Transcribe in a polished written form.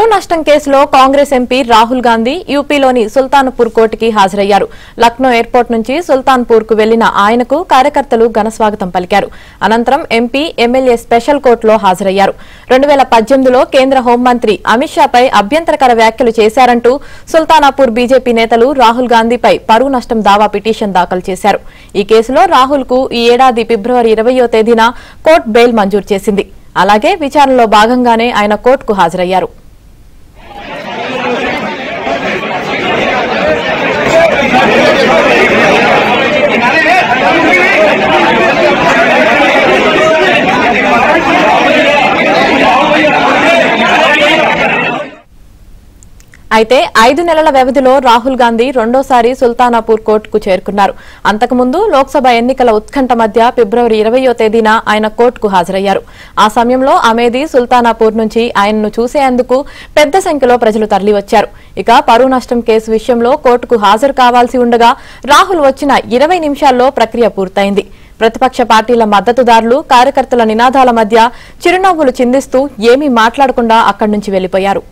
పరువు నష్టం కేసులో కాంగ్రెస్ ఎంపీ రాహుల్ గాంధీ యూపీలోని సుల్తాన్పూర్ కోర్టుకి హాజరయ్యారు. లక్నో ఎయిర్పోర్ట్ నుంచి సుల్తాన్పూర్ కు వెళ్లిన ఆయనకు కార్యకర్తలు ఘనస్వాగతం పలికారు. అనంతరం ఎంపీ ఎమ్మెల్యే స్పెషల్ కోర్టులో హాజరయ్యారు. 2018లో కేంద్ర హోంమంత్రి అమిత్ షాపై అభ్యంతరకర వ్యాఖ్యలు చేశారంటూ సుల్తానాపూర్ బీజేపీ నేతలు రాహుల్ గాంధీపై పరువు నష్టం దావా పిటిషన్ దాఖలు చేశారు. ఈ కేసులో రాహుల్ కు ఈ ఏడాది ఫిబ్రవరి 20వ తేదీన కోర్టు బెయిల్ మంజూరు చేసింది. అలాగే విచారణలో భాగంగానే ఆయన కోర్టుకు హాజరయ్యారు. అయితే 5 నెలల వ్యవధిలో రాహుల్ గాంధీ రెండోసారి సుల్తానాపూర్ కోర్టుకు చేరుకున్నారు. అంతకుముందు లోక్సభ ఎన్నికల ఉత్కంఠ మధ్య ఫిబ్రవరి 20వ తేదీన ఆయన కోర్టుకు హాజరయ్యారు. ఆ సమయంలో అమేధీ సుల్తానాపూర్ నుంచి ఆయనను చూసేందుకు పెద్ద సంఖ్యలో ప్రజలు తరలివచ్చారు. ఇక పరువు నష్టం కేసు విషయంలో కోర్టుకు హాజరు కావాల్సి ఉండగా రాహుల్ వచ్చిన 20 నిమిషాల్లో ప్రక్రియ పూర్తయింది. ప్రతిపక్ష పార్టీల మద్దతుదారులు కార్యకర్తల నినాదాల మధ్య చిరునవ్వులు చిందిస్తూ ఏమీ మాట్లాడకుండా అక్కడి నుంచి వెళ్లిపోయారు.